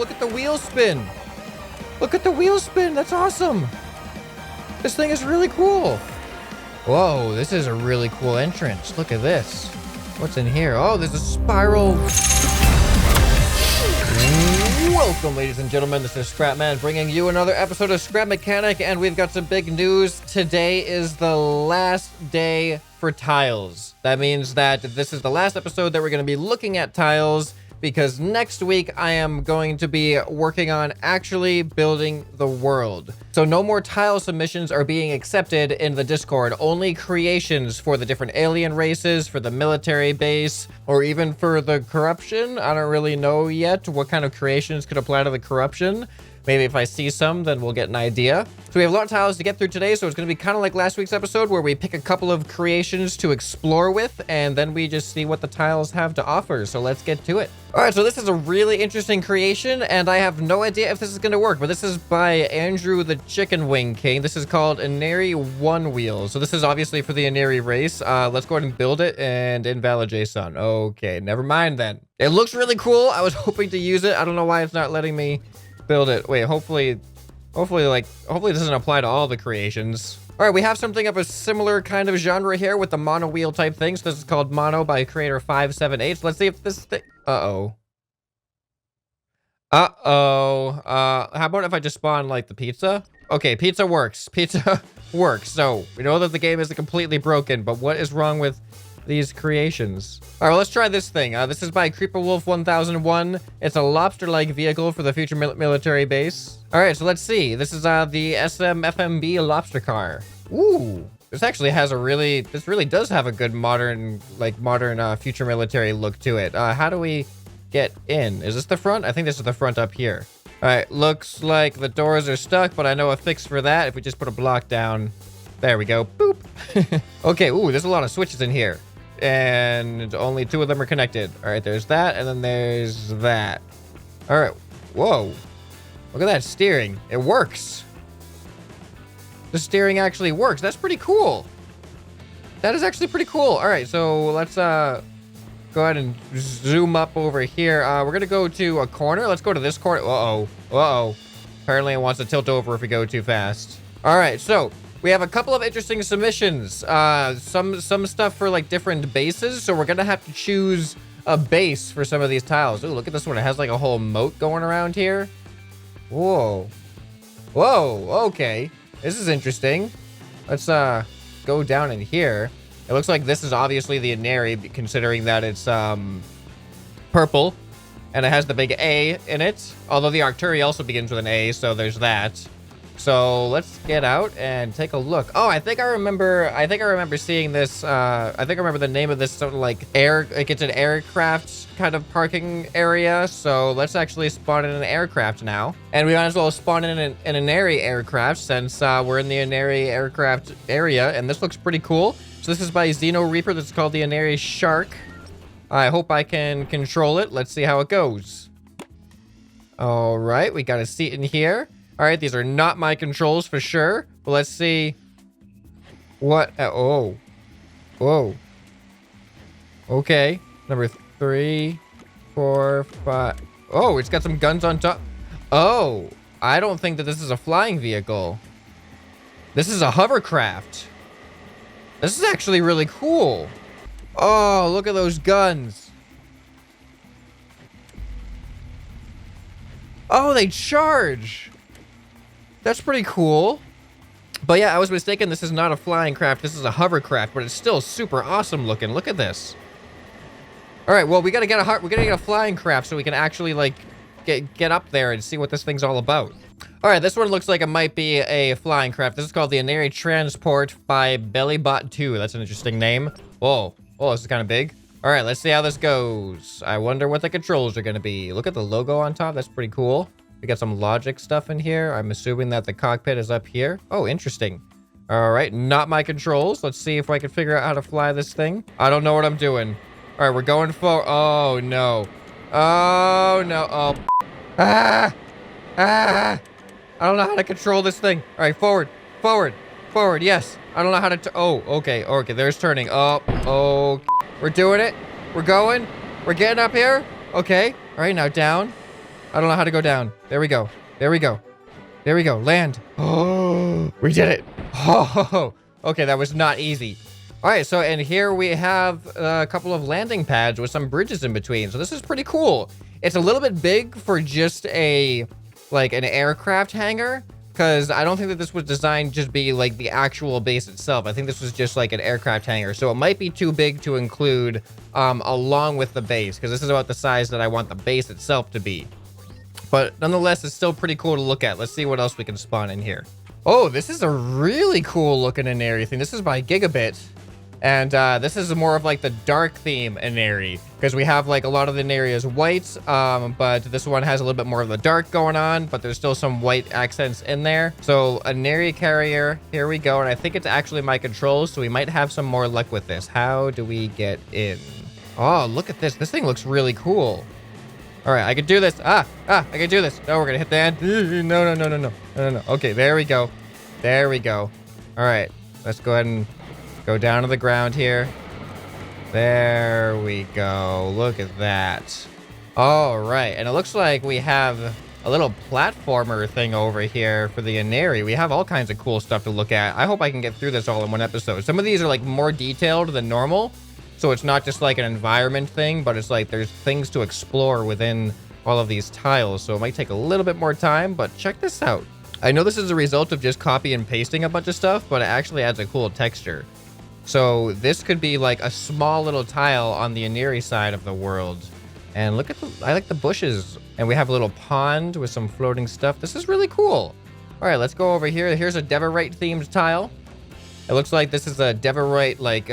look at the wheel spin. Look at the wheel spin. That's awesome. This thing is really cool. Whoa, this is a really cool entrance. Look at this. What's in here? Oh, there's a spiral. Welcome, ladies and gentlemen. This is ScrapMan bringing you another episode of Scrap Mechanic, and we've got some big news. Today is the last day for tiles. That means that this is the last episode that we're going to be looking at tiles, because next week I am going to be working on actually building the world. So no more tile submissions are being accepted in the Discord, only creations for the different alien races, for the military base, or even for the corruption. I don't really know yet what kind of creations could apply to the corruption. Maybe if I see some, then we'll get an idea. So we have a lot of tiles to get through today, so it's going to be kind of like last week's episode where we pick a couple of creations to explore with, and then we just see what the tiles have to offer. So let's get to it. All right, so this is a really interesting creation, and I have no idea if this is going to work, but this is by Andrew the Chicken Wing King. This is called Aneary One Wheel. So this is obviously for the Aneary race. Let's go ahead and build it and invalid JSON. Okay, never mind then. It looks really cool. I was hoping to use it. I don't know why it's not letting me build it. Wait, hopefully it doesn't apply to all the creations. All right, we have something of a similar kind of genre here with the mono wheel type things. This is called Mono by creator 578. Let's see if this thing... How about if I just spawn like the pizza? Okay, pizza works. Pizza works. So we know that the game isn't completely broken, but what is wrong with these creations? All right, well, let's try this thing. This is by Creeper Wolf 1001. It's a lobster-like vehicle for the future military base. All right, so let's see. This is the FMB lobster car. Ooh, this actually has this really does have a good modern future military look to it. How do we get in? Is this the front? I think this is the front up here. All right, looks like the doors are stuck, but I know a fix for that. If we just put a block down. There we go. Boop. Okay, ooh, there's a lot of switches in here. And only 2 of them are connected. All right, there's that, and then there's that. All right, whoa. Look at that steering. It works. The steering actually works. That's pretty cool. That is actually pretty cool. All right, so let's go ahead and zoom up over here. We're going to go to a corner. Let's go to this corner. Uh-oh. Uh-oh. Apparently it wants to tilt over if we go too fast. All right, so we have a couple of interesting submissions. Some stuff for like different bases. So we're gonna have to choose a base for some of these tiles. Ooh, look at this one. It has like a whole moat going around here. Whoa. Whoa, okay. This is interesting. Let's go down in here. It looks like this is obviously the Aneary, considering that it's purple. And it has the big A in it. Although the Arcturi also begins with an A, so there's that. So let's get out and take a look. Oh, I think I remember seeing this. I think I remember the name of this, something like it's an aircraft kind of parking area. So let's actually spawn in an aircraft now. And we might as well spawn in an Aneary aircraft, since we're in the Aneary aircraft area. And this looks pretty cool. So this is by Xeno Reaper. This is called the Aneary Shark. I hope I can control it. Let's see how it goes. All right, we got a seat in here. All right, these are not my controls for sure, but let's see what... oh. Whoa. Okay. Number 3, 4, 5... Oh, it's got some guns on top. Oh, I don't think that this is a flying vehicle. This is a hovercraft. This is actually really cool. Oh, look at those guns. Oh, they charge. That's pretty cool. But yeah, I was mistaken. This is not a flying craft. This is a hovercraft, but it's still super awesome looking. Look at this. All right, well, we gotta get a flying craft so we can actually like get up there and see what this thing's all about. All right, this one looks like it might be a flying craft. This is called the Aneary Transport by Bellybot2. That's an interesting name. Whoa, whoa, this is kind of big. All right, let's see how this goes. I wonder what the controls are gonna be. Look at the logo on top. That's pretty cool. We got some logic stuff in here. I'm assuming that the cockpit is up here. Oh, interesting. All right, not my controls. Let's see if I can figure out how to fly this thing. I don't know what I'm doing. All right, we're going for... Oh, no. Oh, no. Oh. Ah! Ah! I don't know how to control this thing. All right, forward, forward, forward. Yes. I don't know how to... Oh, okay. Okay, there's turning. Oh, okay. We're doing it. We're going. We're getting up here. Okay. All right, now down. I don't know how to go down. There we go. There we go. There we go. Land. Oh, we did it. Oh, okay. That was not easy. All right. So, and here we have a couple of landing pads with some bridges in between. So this is pretty cool. It's a little bit big for just like an aircraft hangar, because I don't think that this was designed just be like the actual base itself. I think this was just like an aircraft hangar. So it might be too big to include along with the base, because this is about the size that I want the base itself to be. But nonetheless, it's still pretty cool to look at. Let's see what else we can spawn in here. Oh, this is a really cool looking Aneary thing. This is by Gigabit. And this is more of like the dark theme Aneary, because we have like a lot of the Aneary is white, but this one has a little bit more of the dark going on, but there's still some white accents in there. So Aneary carrier, here we go. And I think it's actually my controls, so we might have some more luck with this. How do we get in? Oh, look at this. This thing looks really cool. All right, I can do this. I can do this. No, we're gonna hit the end. No. Okay, there we go. There we go. All right, let's go ahead and go down to the ground here. There we go. Look at that. All right, and it looks like we have a little platformer thing over here for the Aneary. We have all kinds of cool stuff to look at. I hope I can get through this all in one episode. Some of these are like more detailed than normal. So it's not just like an environment thing, but it's like there's things to explore within all of these tiles. So it might take a little bit more time, but check this out. I know this is a result of just copy and pasting a bunch of stuff, but it actually adds a cool texture. So this could be like a small little tile on the Aneary side of the world. And look at I like the bushes. And we have a little pond with some floating stuff. This is really cool. All right, let's go over here. Here's a Devorite themed tile. It looks like this is a Devorite like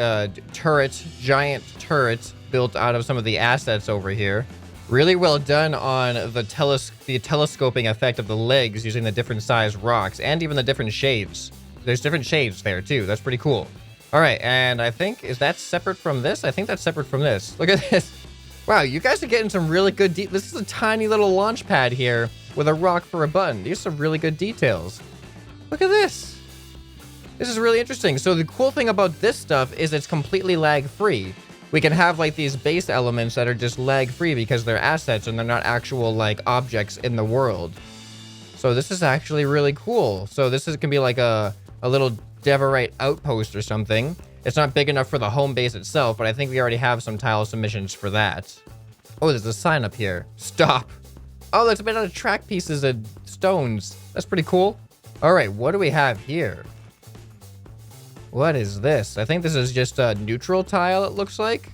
giant turret built out of some of the assets over here. Really well done on the telescoping effect of the legs using the different size rocks and even the different shades. There's different shades there too. That's pretty cool. All right, and I think, is that separate from this? I think that's separate from this. Look at this. Wow, you guys are getting some really good this is a tiny little launch pad here with a rock for a button. These are some really good details. Look at this. This is really interesting. So the cool thing about this stuff is it's completely lag-free. We can have like these base elements that are just lag-free because they're assets and they're not actual like objects in the world. So this is actually really cool. So this can be like a little Devorite outpost or something. It's not big enough for the home base itself, but I think we already have some tile submissions for that. Oh, there's a sign up here. Stop. Oh, that's made out of track pieces and stones. That's pretty cool. All right, what do we have here? What is this? I think this is just a neutral tile, it looks like.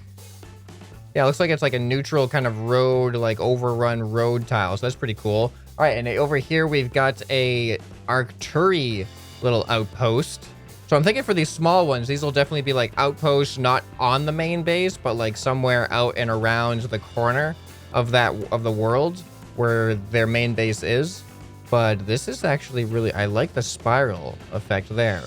Yeah, it looks like it's like a neutral kind of road, like overrun road tile. So that's pretty cool. All right, and over here we've got a Arcturi little outpost. So I'm thinking for these small ones, these will definitely be like outposts, not on the main base, but like somewhere out and around the corner of the world where their main base is. But this is actually really, I like the spiral effect there.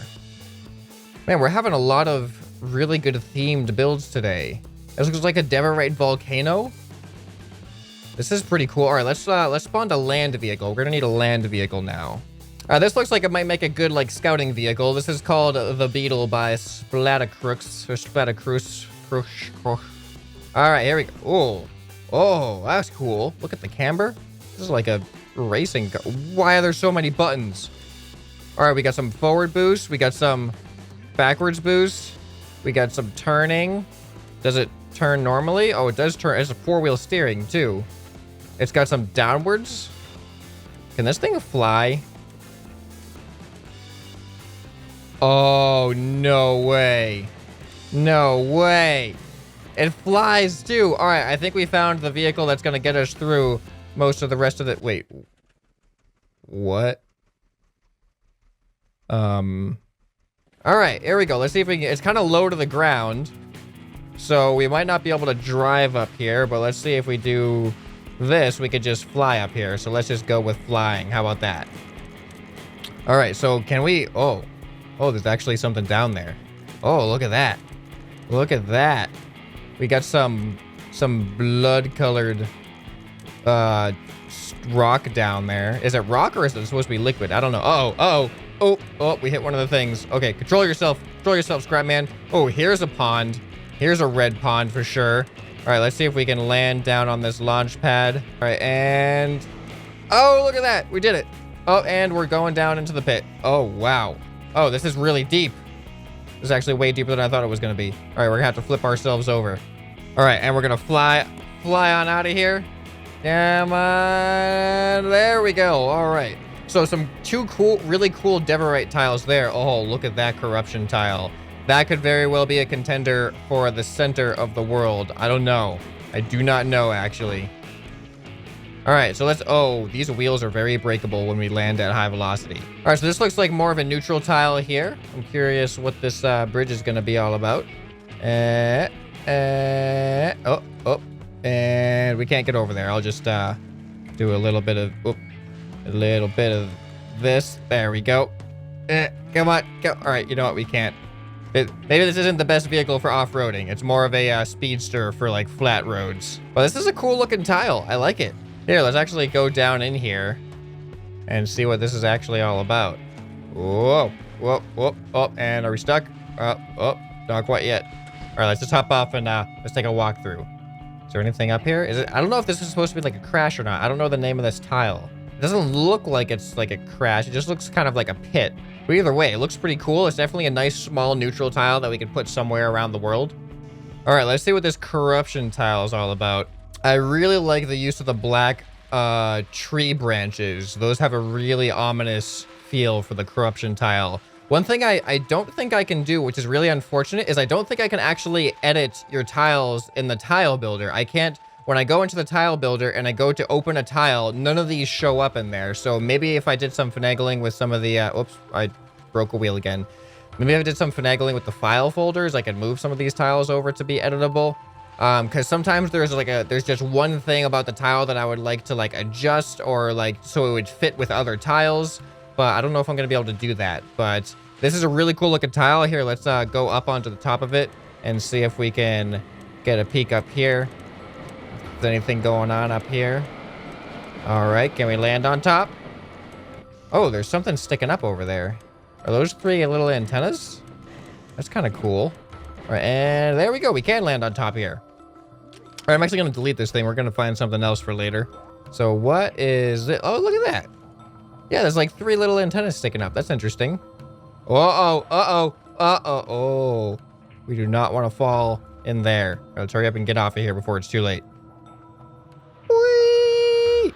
Man, we're having a lot of really good themed builds today. This looks like a Devorite volcano. This is pretty cool. All right, let's spawn a land vehicle. We're gonna need a land vehicle now. This looks like it might make a good like scouting vehicle. This is called the Beetle by Splatacrux or Splatacrux. All right, here we go. Oh, that's cool. Look at the camber. This is like a racing car. Why are there so many buttons? All right, we got some forward boost. We got some backwards boost. We got some turning. Does it turn normally? Oh, it does turn. It's a four-wheel steering too. It's got some downwards. Can this thing fly? Oh, no way. No way. It flies too. All right, I think we found the vehicle that's going to get us through most of the rest of the... Wait. What? All right, here we go. Let's see if we can... It's kind of low to the ground. So we might not be able to drive up here, but let's see if we do this. We could just fly up here. So let's just go with flying. How about that? All right, so can we... Oh, there's actually something down there. Oh, look at that. Look at that. We got some blood-colored rock down there. Is it rock or is it supposed to be liquid? I don't know. Oh, we hit one of the things. Okay, control yourself. Control yourself, ScrapMan. Oh, here's a pond. Here's a red pond for sure. All right, let's see if we can land down on this launch pad. All right, and Oh, look at that. We did it. Oh, and we're going down into the pit. Oh, wow. Oh, this is really deep. This is actually way deeper than I thought it was going to be. All right, we're going to have to flip ourselves over. All right, and we're going to fly on out of here. Come on. There we go. All right. So two really cool Deverite tiles there. Oh, look at that corruption tile. That could very well be a contender for the center of the world. I don't know. I do not know, actually. All right, so oh, these wheels are very breakable when we land at high velocity. All right, so this looks like more of a neutral tile here. I'm curious what this bridge is going to be all about. And we can't get over there. I'll just do a little bit of this. There we go. Come on, go. All right, you know what? We can't. Maybe this isn't the best vehicle for off-roading. It's more of a speedster for like flat roads. But this is a cool looking tile. I like it. Here, let's actually go down in here and see what this is actually all about. Whoa, whoa, whoa, oh, and are we stuck? Oh, not quite yet. All right, let's just hop off and let's take a walk through. Is there anything up here? I don't know if this is supposed to be like a crash or not. I don't know the name of this tile. It doesn't look like it's like a crash. It just looks kind of like a pit. But either way, it looks pretty cool. It's definitely a nice small neutral tile that we could put somewhere around the world. All right, let's see what this corruption tile is all about. I really like the use of the black tree branches. Those have a really ominous feel for the corruption tile. One thing I don't think I can do, which is really unfortunate, is I don't think I can actually edit your tiles in the tile builder. I can't, when I go into the tile builder and I go to open a tile, none of these show up in there. So maybe if I did some finagling with some of the, oops, I broke a wheel again. Maybe if I did some finagling with the file folders, I could move some of these tiles over to be editable. Because sometimes there's just one thing about the tile that I would like to like adjust or like so it would fit with other tiles, but I don't know if I'm gonna be able to do that. But this is a really cool looking tile. Here, let's go up onto the top of it and see if we can get a peek up here. Is there anything going on up here? All right, can we land on top? Oh, there's something sticking up over there. Are those 3 little antennas? That's kind of cool. All right, and there we go. We can land on top here. All right, I'm actually going to delete this thing. We're going to find something else for later. So what is it? Oh, look at that. Yeah, there's like 3 little antennas sticking up. That's interesting. Oh. We do not want to fall in there. All right, let's hurry up and get off of here before it's too late. Whee!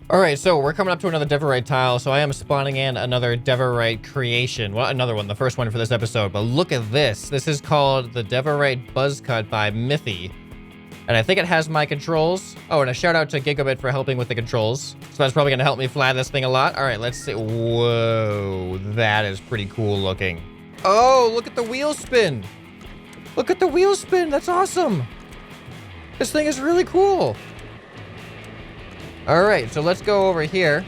All right, so we're coming up to another Deverite tile. So I am spawning in another Deverite creation. Well, another one, the first one for this episode. But look at this. This is called the Deverite Buzzcut by Mithy. And I think it has my controls. Oh, and a shout out to Gigabit for helping with the controls. So that's probably going to help me fly this thing a lot. All right, let's see. Whoa, that is pretty cool looking. Oh, look at the wheel spin. Look at the wheel spin. That's awesome. This thing is really cool. All right, so let's go over here.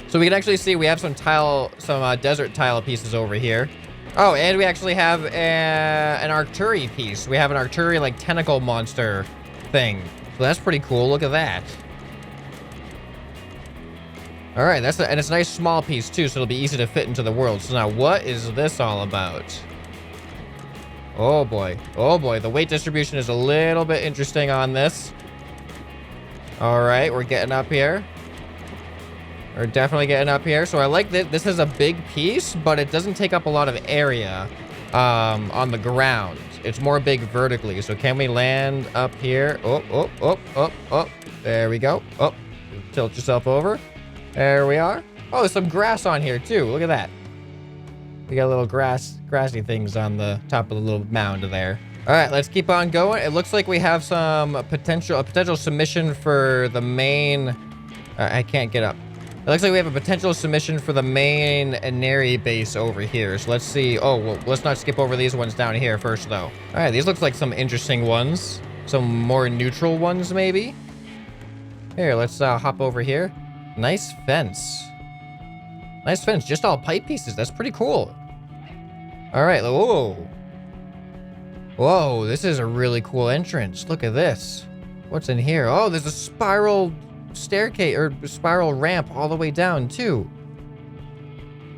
So we can actually see we have some desert tile pieces over here. Oh, and we actually have an Arcturi piece. We have an Arcturi like tentacle monster thing. So that's pretty cool. Look at that. All right, and it's a nice small piece too, so it'll be easy to fit into the world. So now what is this all about? Oh boy, the weight distribution is a little bit interesting on this. All right, we're getting up here. We're definitely getting up here. So I like that this is a big piece, but it doesn't take up a lot of area on the ground. It's more big vertically. So can we land up here? Oh. There we go. Oh, tilt yourself over. There we are. Oh, there's some grass on here too. Look at that. We got little grassy things on the top of the little mound there. All right, let's keep on going. It looks like we have a potential submission for the main. I can't get up. It looks like we have a potential submission for the main Aneary base over here. So let's see. Oh, well, let's not skip over these ones down here first, though. All right, these look like some interesting ones. Some more neutral ones, maybe. Here, let's hop over here. Nice fence. Nice fence. Just all pipe pieces. That's pretty cool. All right. Whoa, this is a really cool entrance. Look at this. What's in here? Oh, there's a spiral staircase or spiral ramp all the way down too.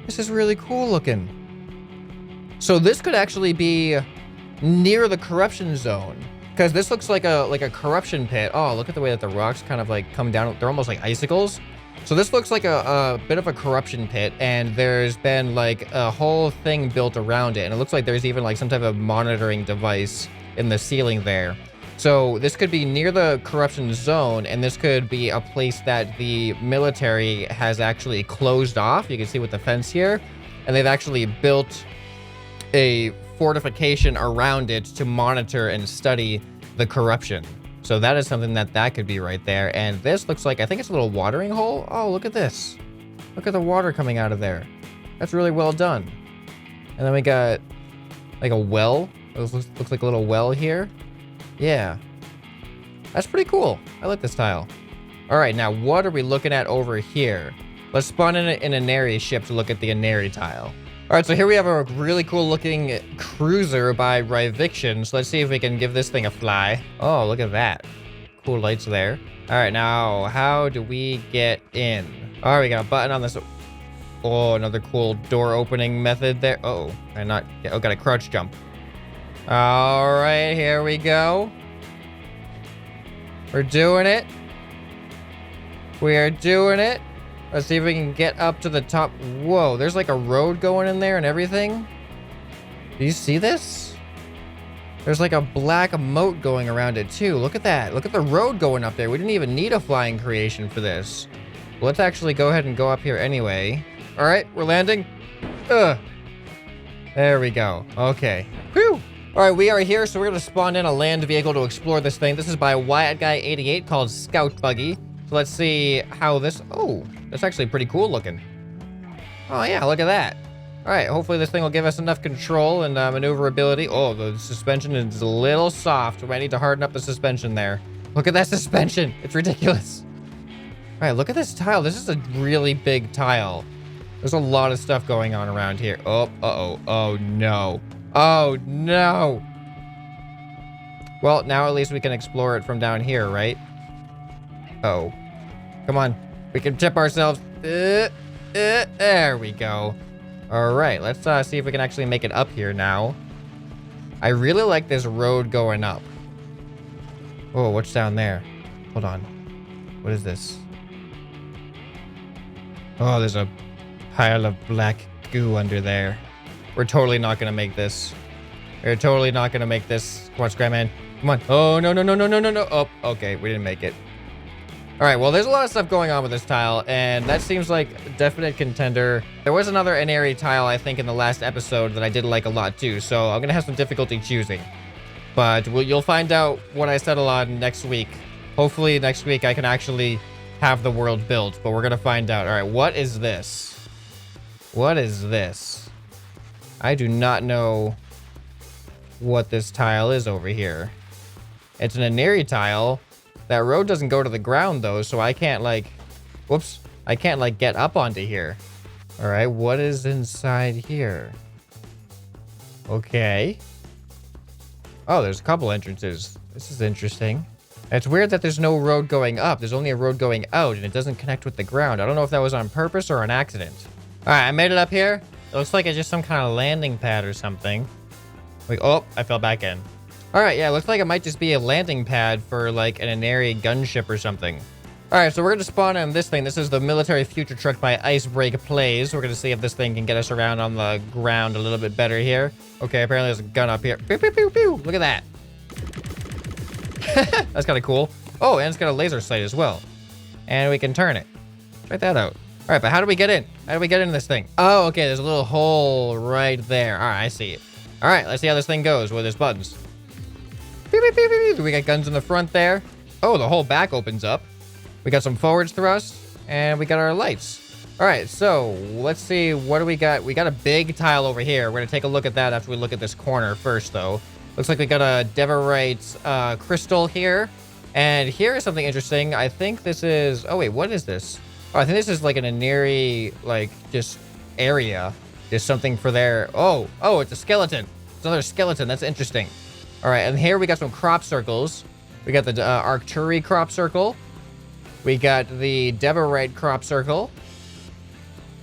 This is really cool looking. So this could actually be near the corruption zone, Because this looks like a corruption pit. Oh, look at the way that the rocks kind of like come down. They're almost like icicles. So this looks like a bit of a corruption pit, and there's been like a whole thing built around it. And it looks like there's even like some type of monitoring device in the ceiling there. So this could be near the corruption zone, and this could be a place that the military has actually closed off. You can see with the fence here, and they've actually built a fortification around it to monitor and study the corruption. So that is something that could be right there. And this looks like, I think it's a little watering hole. Oh, look at this. Look at the water coming out of there. That's really well done. And then we got like a well. It looks like a little well here. Yeah, that's pretty cool. I like this tile. All right, now what are we looking at over here? Let's spawn in an Aneary ship to look at the Aneary tile. All right, so here we have a really cool looking cruiser by Riviction. So let's see if we can give this thing a fly. Oh, look at that. Cool lights there. All right, now how do we get in? All right, we got a button on this. Oh, another cool door opening method there. Oh, got a crouch jump. All right, here we go. We're doing it. We are doing it. Let's see if we can get up to the top. Whoa, there's like a road going in there and everything. Do you see this? There's like a black moat going around it too. Look at that. Look at the road going up there. We didn't even need a flying creation for this. Let's actually go ahead and go up here anyway. All right, we're landing. Ugh. There we go. Okay. Whew. All right, we are here, so we're going to spawn in a land vehicle to explore this thing. This is by Wyatt Guy 88 called Scout Buggy. So let's see how this... Oh, that's actually pretty cool looking. Oh, yeah, look at that. All right, hopefully this thing will give us enough control and maneuverability. Oh, the suspension is a little soft. We might need to harden up the suspension there. Look at that suspension. It's ridiculous. All right, look at this tile. This is a really big tile. There's a lot of stuff going on around here. Oh, uh-oh. Oh, no. Oh, no. Well, now at least we can explore it from down here, right? Oh. Come on. We can tip ourselves. There we go. All right, let's see if we can actually make it up here now. I really like this road going up. Oh, what's down there? Hold on. What is this? Oh, there's a pile of black goo under there. We're totally not gonna make this. We're totally not gonna make this. Come on, ScrapMan. Come on. Oh, no, no, no, no, no, no, no. Oh, okay, we didn't make it. All right, well, there's a lot of stuff going on with this tile, and that seems like a definite contender. There was another Aneary tile, I think, in the last episode that I did like a lot, too, so I'm gonna have some difficulty choosing. But you'll find out what I settle on next week. Hopefully, next week I can actually have the world built, but we're gonna find out. All right, what is this? What is this? I do not know what this tile is over here. It's an Aneary tile. That road doesn't go to the ground, though, so I can't, like... Whoops. I can't, like, get up onto here. All right, what is inside here? Okay. Oh, there's a couple entrances. This is interesting. It's weird that there's no road going up. There's only a road going out, and it doesn't connect with the ground. I don't know if that was on purpose or an accident. All right, I made it up here. It looks like it's just some kind of landing pad or something. Like, oh, I fell back in. All right, yeah, looks like it might just be a landing pad for like an Aneary gunship or something. All right, so we're gonna spawn on this thing. This is the military future truck by Icebreak Plays. We're gonna see if this thing can get us around on the ground a little bit better here. Okay, apparently there's a gun up here. Pew, pew, pew, pew. Look at that. That's kind of cool. Oh, and it's got a laser sight as well. And we can turn it. Check that out. All right, but how do we get in? How do we get into this thing? Oh, okay, there's a little hole right there. All right, I see it. All right, let's see how this thing goes with its buttons. Beep, beep, beep, beep. We got guns in the front there. Oh, the whole back opens up. We got some forwards thrust, and we got our lights. All right, so let's see. What do we got? We got a big tile over here. We're going to take a look at that after we look at this corner first, though. Looks like we got a Deverite crystal here. And here is something interesting. I think this is... Oh, wait, what is this? Oh, I think this is like an Aneary, like, just area. There's something for there. Oh, it's a skeleton. It's another skeleton. That's interesting. All right, and here we got some crop circles. We got the Arcturi crop circle. We got the Deverite crop circle.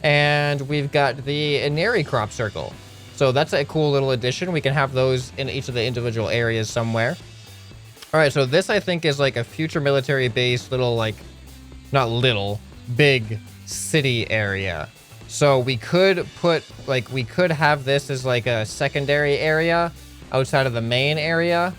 And we've got the Aneary crop circle. So that's a cool little addition. We can have those in each of the individual areas somewhere. All right, so this I think is like a future military base, little like, not little, big city area. So we could put like, we could have this as like a secondary area outside of the main area,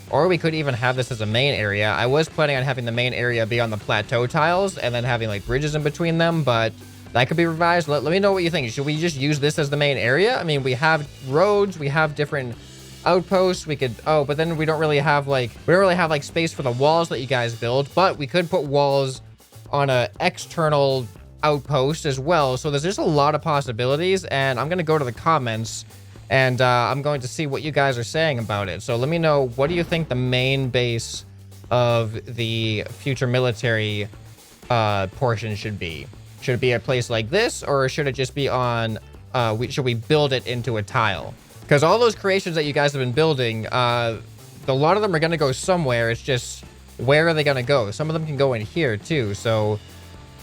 or we could even have this as a main area. I was planning on having the main area be on the plateau tiles and then having like bridges in between them, but that could be revised. Let me know what you think. Should we just use this as the main area? I mean, we have roads, we have different outposts. We could, oh, but then we don't really have like space for the walls that you guys build, but we could put walls on a external outpost as well. So there's just a lot of possibilities, and I'm going to go to the comments and I'm going to see what you guys are saying about it. So let me know, what do you think the main base of the future military portion should be? Should it be a place like this, or should it just be on, should we build it into a tile? Because all those creations that you guys have been building, a lot of them are going to go somewhere. It's just, where are they going to go? Some of them can go in here too. So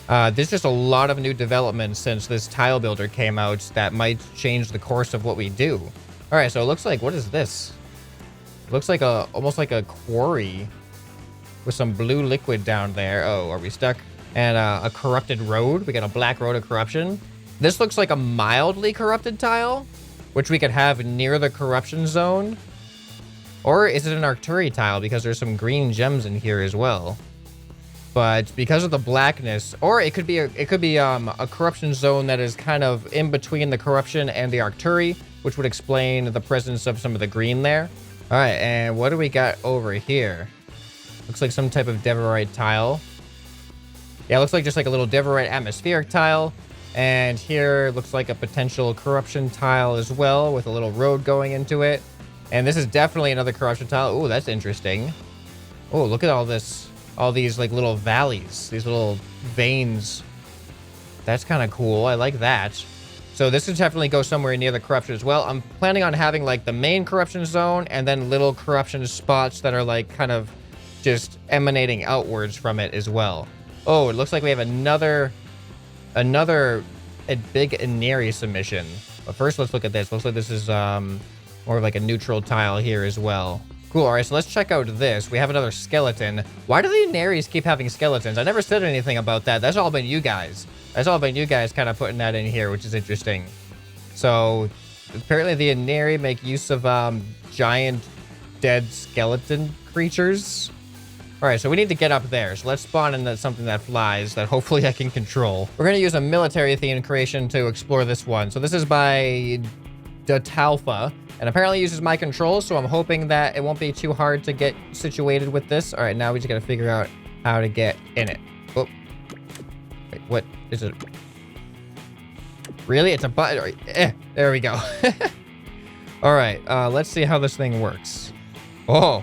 there's just a lot of new developments since this tile builder came out that might change the course of what we do. All right, so it looks like, what is this? It looks like almost like a quarry with some blue liquid down there. Oh, are we stuck? And a corrupted road. We got a black road of corruption. This looks like a mildly corrupted tile, which we could have near the corruption zone. Or is it an Arcturi tile? Because there's some green gems in here as well. But because of the blackness, or it could be a corruption zone that is kind of in between the corruption and the Arcturi, which would explain the presence of some of the green there. All right, and what do we got over here? Looks like some type of Devorite tile. Yeah, it looks like just like a little Devorite atmospheric tile. And here looks like a potential corruption tile as well, with a little road going into it. And this is definitely another corruption tile. Oh, that's interesting. Oh, look at all this, all these like little valleys, these little veins. That's kind of cool. I like that. So this would definitely go somewhere near the corruption as well. I'm planning on having like the main corruption zone and then little corruption spots that are like kind of just emanating outwards from it as well. Oh, it looks like we have another a big Aneary submission. But first, let's look at this. Looks like this is more of like a neutral tile here as well. Cool. All right, so let's check out this. We have another skeleton. Why do the Anearys keep having skeletons? I never said anything about that. That's all been you guys. That's all been you guys kind of putting that in here, which is interesting. So apparently the Aneary make use of giant dead skeleton creatures. All right, so we need to get up there. So let's spawn in something that flies that hopefully I can control. We're going to use a military themed creation to explore this one. So this is by Datalfa, and apparently uses my controls. So I'm hoping that it won't be too hard to get situated with this. All right, now we just got to figure out how to get in it. Oh, wait, what is it? Really? It's a button. Right. There we go. All right, let's see how this thing works. Oh,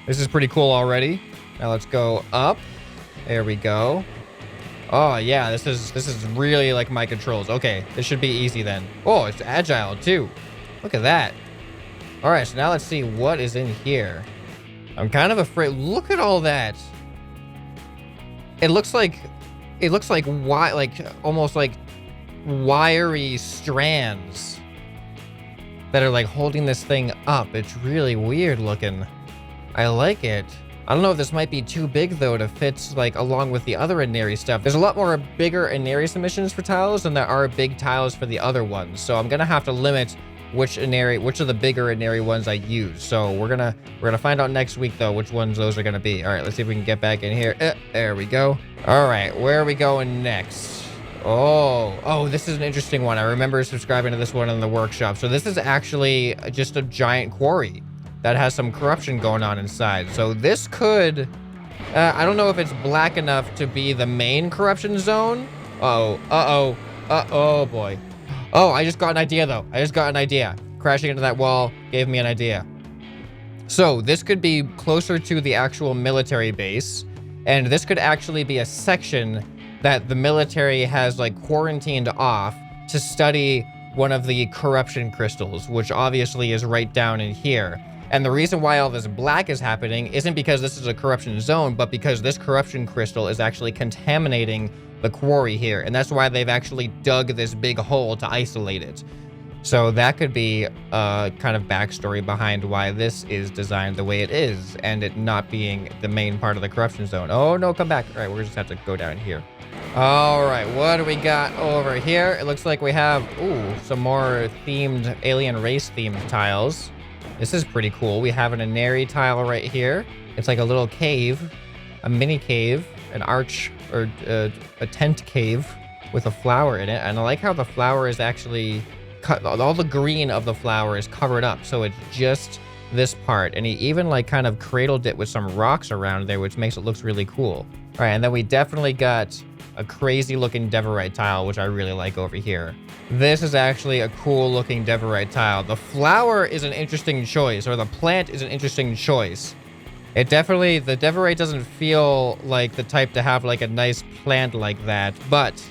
this is pretty cool already. Now let's go up. There we go. Oh yeah, this is really like my controls. Okay, this should be easy then. Oh, it's agile too. Look at that. All right, so now let's see what is in here. I'm kind of afraid. Look at all that. It looks like almost like wiry strands that are like holding this thing up. It's really weird looking. I like it. I don't know if this might be too big though to fit like along with the other Aneary stuff. There's a lot more bigger Aneary submissions for tiles than there are big tiles for the other ones. So I'm gonna have to limit which of the bigger Aneary ones I use. So we're gonna find out next week though which ones those are gonna be. All right, let's see if we can get back in here. There we go. All right, where are we going next? Oh, this is an interesting one. I remember subscribing to this one in the workshop. So this is actually just a giant quarry that has some corruption going on inside. So this could, I don't know if it's black enough to be the main corruption zone. Oh boy. Oh, I just got an idea though. Crashing into that wall gave me an idea. So this could be closer to the actual military base. And this could actually be a section that the military has like quarantined off to study one of the corruption crystals, which obviously is right down in here. And the reason why all this black is happening isn't because this is a corruption zone, but because this corruption crystal is actually contaminating the quarry here. And that's why they've actually dug this big hole to isolate it. So that could be a kind of backstory behind why this is designed the way it is and it not being the main part of the corruption zone. Oh, no, come back. All right, we're just have to go down here. All right, what do we got over here? It looks like we have, some more themed, alien race themed tiles. This is pretty cool. We have an Aneary tile right here. It's like a little cave, a mini cave, an arch, or a tent cave with a flower in it. And I like how the flower is actually cut. All the green of the flower is covered up. So it's just this part. And he even like kind of cradled it with some rocks around there, which makes it look really cool. All right, and then we definitely got a crazy looking Devorite tile, which I really like over here. This is actually a cool looking Devorite tile. The flower is an interesting choice, or the plant is an interesting choice. It definitely, the Devorite doesn't feel like the type to have like a nice plant like that, but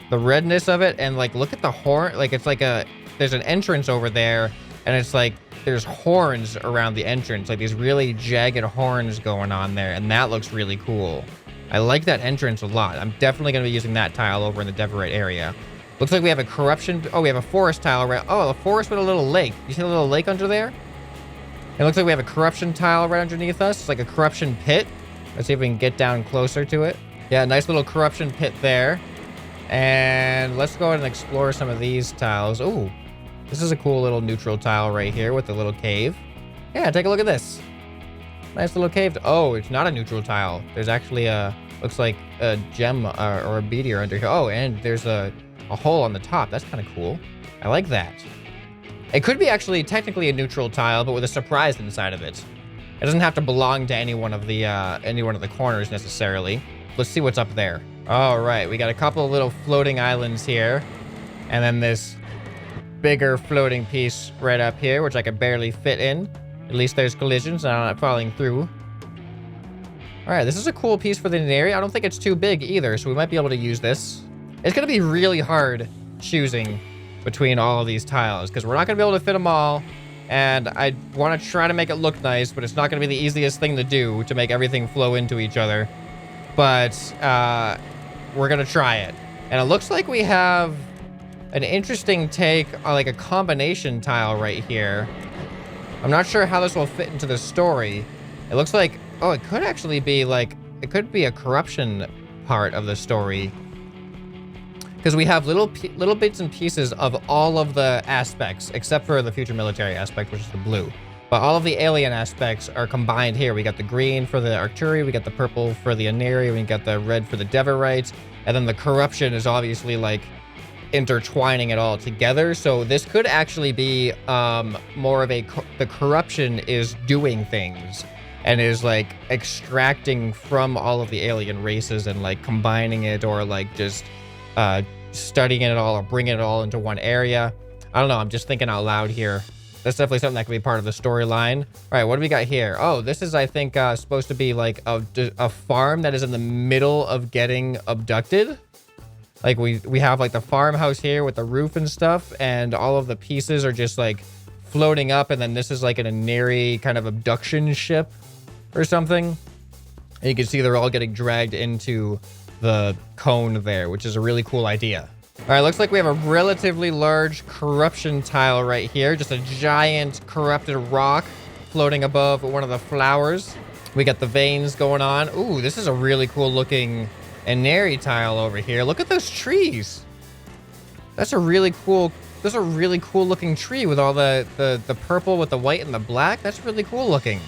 the redness of it, and like look at the horn, like it's like there's an entrance over there, and it's like there's horns around the entrance, like these really jagged horns going on there, and that looks really cool. I like that entrance a lot. I'm definitely going to be using that tile over in the Devorite area. Looks like we have a corruption. Oh, we have a forest tile around. Oh, a forest with a little lake. You see a little lake under there? It looks like we have a corruption tile right underneath us. It's like a corruption pit. Let's see if we can get down closer to it. Yeah, nice little corruption pit there. And let's go ahead and explore some of these tiles. Ooh, this is a cool little neutral tile right here with a little cave. Yeah, take a look at this. Nice little cave. Oh, it's not a neutral tile. There's actually looks like a gem or a meteor under here. Oh, and there's a hole on the top. That's kind of cool. I like that. It could be actually technically a neutral tile, but with a surprise inside of it. It doesn't have to belong to any one of the corners necessarily. Let's see what's up there. All right, we got a couple of little floating islands here, and then this bigger floating piece right up here, which I could barely fit in. At least there's collisions and I'm not falling through. All right, this is a cool piece for the Aneary. I don't think it's too big either, so we might be able to use this. It's going to be really hard choosing between all of these tiles because we're not going to be able to fit them all. And I want to try to make it look nice, but it's not going to be the easiest thing to do to make everything flow into each other. But we're going to try it. And it looks like we have an interesting take on like a combination tile right here. I'm not sure how this will fit into the story. It looks like, oh, it could actually be like, it could be a corruption part of the story. Because we have little bits and pieces of all of the aspects, except for the future military aspect, which is the blue. But all of the alien aspects are combined here. We got the green for the Arcturi, we got the purple for the Aneary, we got the red for the Devorites, and then the corruption is obviously like intertwining it all together. So this could actually be more of the corruption is doing things and is like extracting from all of the alien races and like combining it or like just studying it all or bringing it all into one area. I don't know. I'm just thinking out loud here. That's definitely something that could be part of the storyline. All right, what do we got here? Oh, this is, I think, supposed to be like a farm that is in the middle of getting abducted. Like we have like the farmhouse here with the roof and stuff, and all of the pieces are just like floating up, and then this is like an Aneary kind of abduction ship or something. And you can see they're all getting dragged into the cone there, which is a really cool idea. All right, looks like we have a relatively large corruption tile right here. Just a giant corrupted rock floating above one of the flowers. We got the veins going on. Ooh, this is a really cool looking Aneary tile over here. Look at those trees. That's a really cool looking tree with all the purple with the white and the black. That's really cool looking.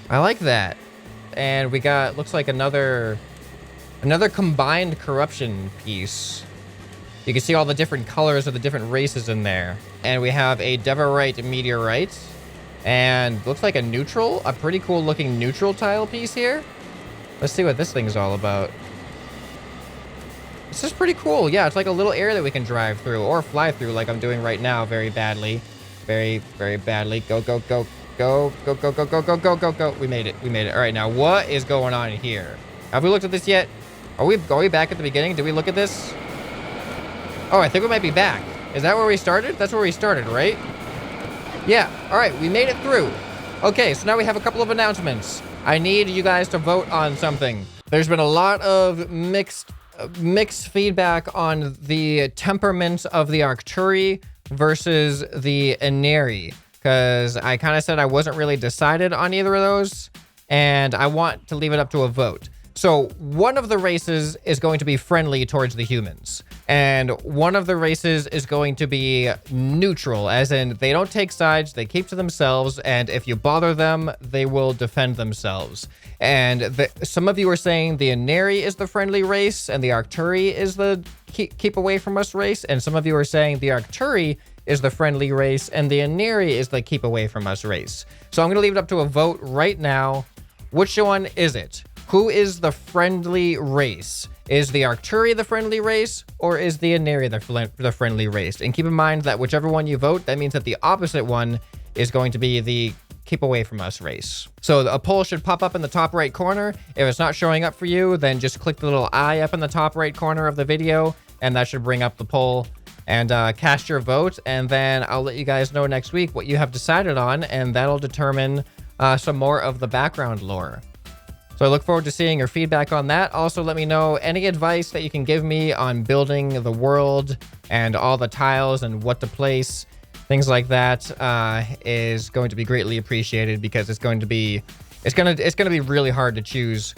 I like that. And we got, looks like another combined corruption piece. You can see all the different colors of the different races in there. And we have a Devorite meteorite. And looks like a pretty cool looking neutral tile piece here. Let's see what this thing's all about. This is pretty cool. Yeah, it's like a little area that we can drive through or fly through like I'm doing right now very badly. Very, very badly. Go, go, go, go, go, go, go, go, go, go, go, go. We made it. We made it. All right, now what is going on here? Have we looked at this yet? Are we back at the beginning? Did we look at this? Oh, I think we might be back. Is that where we started? That's where we started, right? Yeah. All right, we made it through. Okay, so now we have a couple of announcements. I need you guys to vote on something. There's been a lot of mixed feedback on the temperament of the Arcturi versus the Aneary, because I kind of said I wasn't really decided on either of those, and I want to leave it up to a vote. So one of the races is going to be friendly towards the humans, and one of the races is going to be neutral, as in they don't take sides, they keep to themselves, and if you bother them, they will defend themselves. And some of you are saying the Aneary is the friendly race and the Aneary is the keep away from us race, and some of you are saying the Aneary is the friendly race and the Aneary is the keep away from us race. So I'm going to leave it up to a vote right now. Which one is it? Who is the friendly race? Is the Aneary the friendly race, or is the Aneary the friendly race? And keep in mind that whichever one you vote, that means that the opposite one is going to be the keep away from us race. So a poll should pop up in the top right corner. If it's not showing up for you, then just click the little eye up in the top right corner of the video, and that should bring up the poll. And cast your vote, and then I'll let you guys know next week what you have decided on, and that'll determine some more of the background lore. So I look forward to seeing your feedback on that. Also, let me know any advice that you can give me on building the world and all the tiles and what to place. Things like that is going to be greatly appreciated, because it's going to be really hard to choose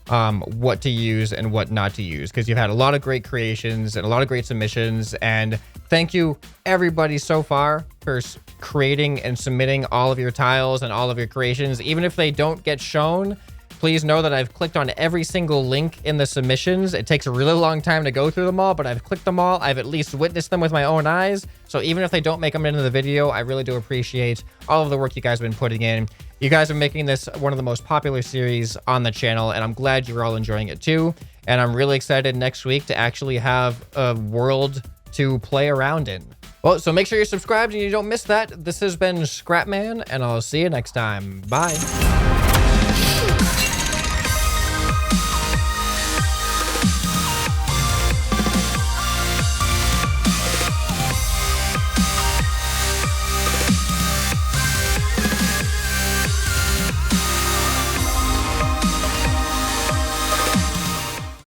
what to use and what not to use, because you've had a lot of great creations and a lot of great submissions. And thank you everybody so far for creating and submitting all of your tiles and all of your creations. Even if they don't get shown, please know that I've clicked on every single link in the submissions. It takes a really long time to go through them all, but I've clicked them all. I've at least witnessed them with my own eyes. So even if they don't make them into the video, I really do appreciate all of the work you guys have been putting in. You guys are making this one of the most popular series on the channel, and I'm glad you're all enjoying it too. And I'm really excited next week to actually have a world to play around in. Well, so make sure you're subscribed and you don't miss that. This has been ScrapMan, and I'll see you next time. Bye.